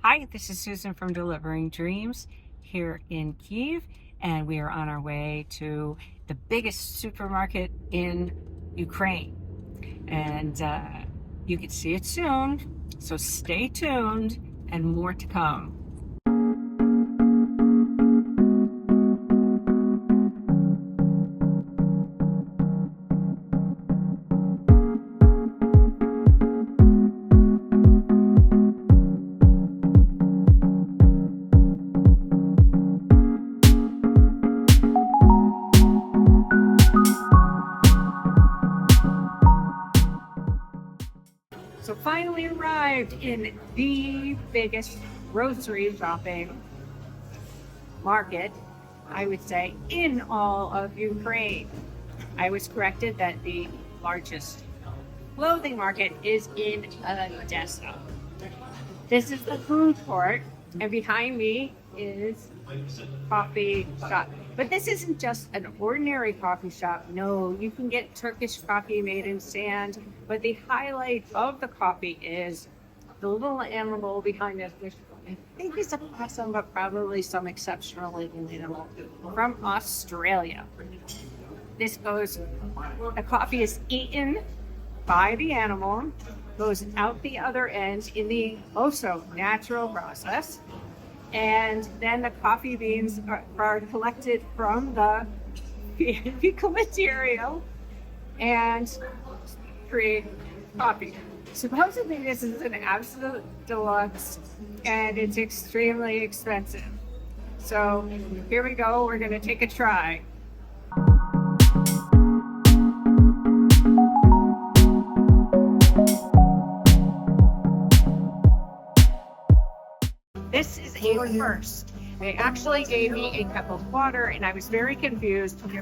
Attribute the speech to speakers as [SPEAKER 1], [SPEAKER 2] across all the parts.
[SPEAKER 1] Hi, this is Susan from Delivering Dreams here in Kyiv, and we are on our way to the biggest supermarket in Ukraine. And you can see it soon, so stay tuned and more to come. So finally arrived in the biggest grocery shopping market, I would say, in all of Ukraine. I was corrected that the largest clothing market is in Odessa. This is the food court, and behind me is coffee shop. But this isn't just an ordinary coffee shop. No, you can get Turkish coffee made in sand. But the highlight of the coffee is the little animal behind us, which I think is a possum, but probably some exceptional animal from Australia. This goes, the coffee is eaten by the animal, goes out the other end in the also natural process. And then the coffee beans are collected from the fecal material and create coffee. Supposedly this is an absolute deluxe and it's extremely expensive. So here we go, we're gonna take a try. This is a first. They actually gave me a cup of water and I was very confused with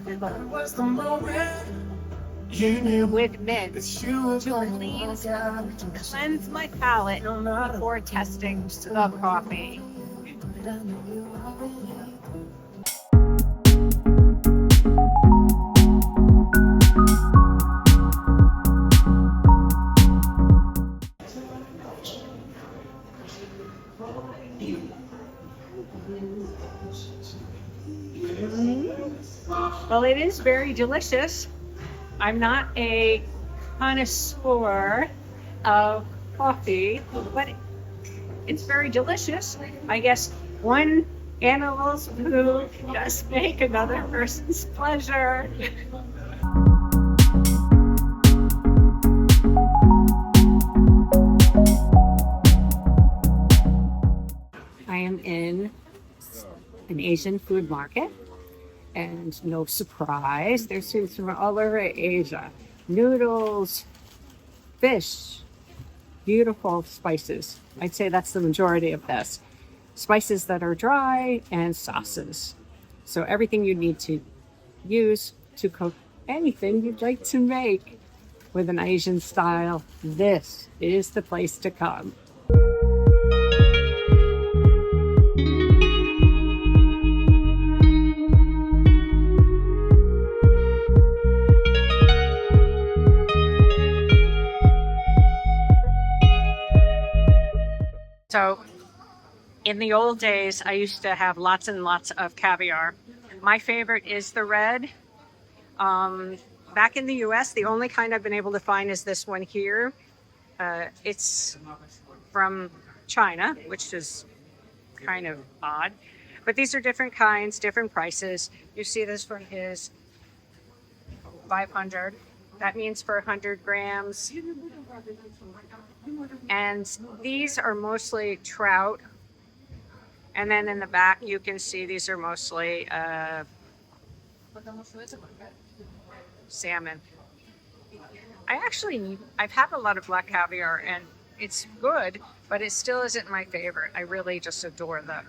[SPEAKER 1] mint to cleanse my palate before testing the coffee. Well, it is very delicious. I'm not a connoisseur of coffee, but it's very delicious. I guess one animal's food does make another person's pleasure. I am in an Asian food market. And no surprise, there's foods from all over Asia. Noodles, fish, beautiful spices. I'd say that's the majority of this. Spices that are dry and sauces. So everything you need to use to cook anything you'd like to make with an Asian style, this is the place to come. So in the old days, I used to have lots and lots of caviar. My favorite is the red. Back in the US, the only kind I've been able to find is this one here. It's from China, which is kind of odd. But these are different kinds, different prices. You see this one is 500. That means for 100 grams. And these are mostly trout. And then in the back, you can see these are mostly salmon. I've had a lot of black caviar and it's good, but it still isn't my favorite. I really just adore the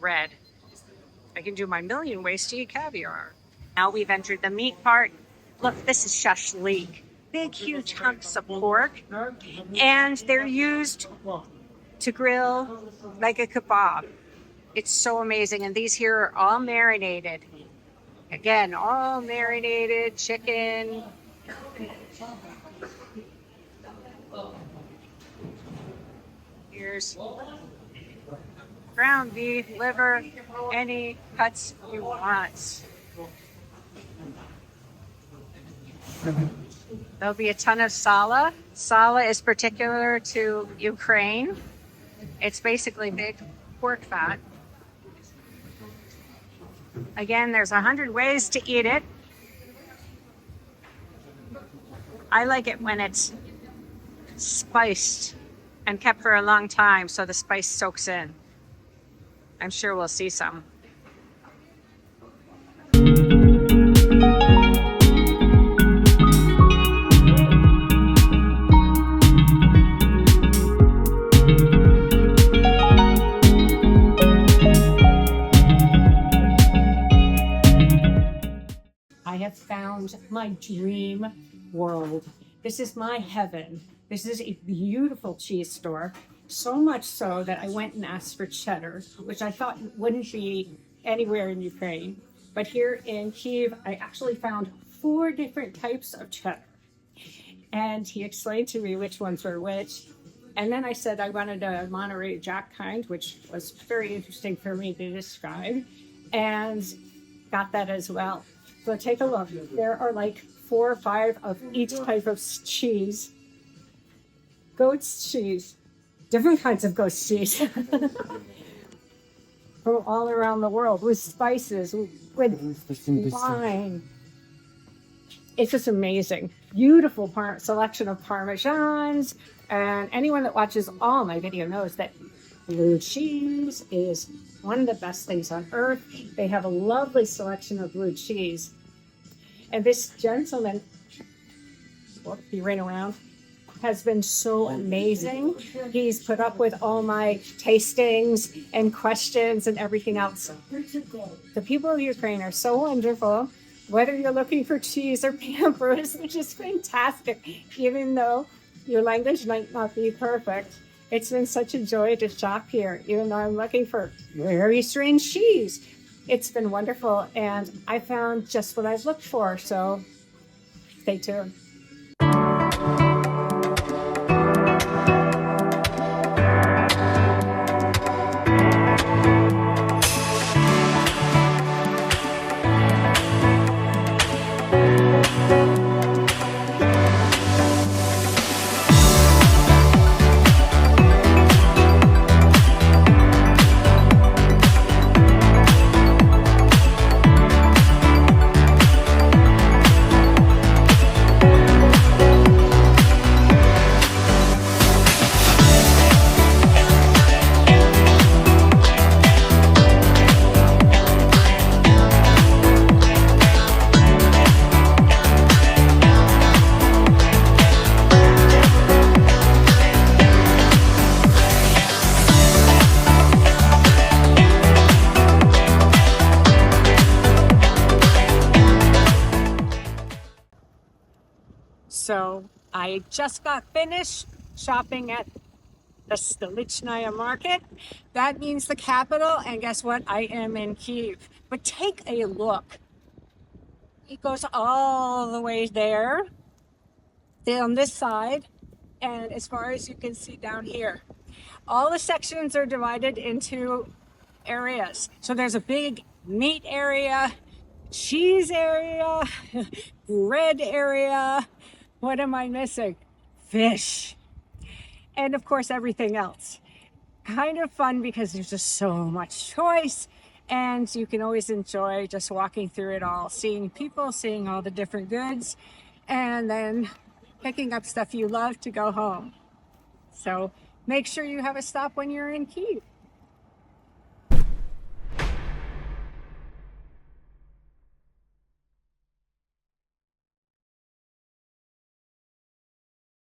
[SPEAKER 1] red. I can do my million ways to eat caviar. Now we've entered the meat part. Look, this is shashlik. Big, huge chunks of pork. And they're used to grill like a kebab. It's so amazing. And these here are all marinated. Again, all marinated chicken. Here's ground beef, liver, any cuts you want. There'll be a ton of sala. Sala is particular to Ukraine. It's basically big pork fat. Again, there's 100 ways to eat it. I like it when it's spiced and kept for a long time so the spice soaks in. I'm sure we'll see some. I have found my dream world. This is my heaven. This is a beautiful cheese store. So much so that I went and asked for cheddar, which I thought wouldn't be anywhere in Ukraine. But here in Kyiv, I actually found 4 different types of cheddar. And he explained to me which ones were which. And then I said I wanted a Monterey Jack kind, which was very interesting for me to describe, and got that as well. So take a look. There are like 4 or 5 of each type of cheese. Goat's cheese. Different kinds of goat's cheese. From all around the world, with spices, with wine. It's just amazing. Beautiful selection of Parmesans. And anyone that watches all my video knows that blue cheese is one of the best things on earth. They have a lovely selection of blue cheese. And this gentleman, he ran around, has been so amazing. He's put up with all my tastings and questions and everything else. The people of Ukraine are so wonderful. Whether you're looking for cheese or pampers, which is fantastic, even though your language might not be perfect. It's been such a joy to shop here, even though I'm looking for very strange cheese. It's been wonderful, and I found just what I've looked for, so stay tuned. So I just got finished shopping at the Stolichny Market. That means the capital, and guess what? I am in Kyiv. But take a look. It goes all the way there, on this side, and as far as you can see down here. All the sections are divided into areas. So there's a big meat area, cheese area, bread area. What am I missing? Fish. And of course, everything else. Kind of fun because there's just so much choice, and you can always enjoy just walking through it all, seeing people, seeing all the different goods, and then picking up stuff you love to go home. So make sure you have a stop when you're in Kyiv.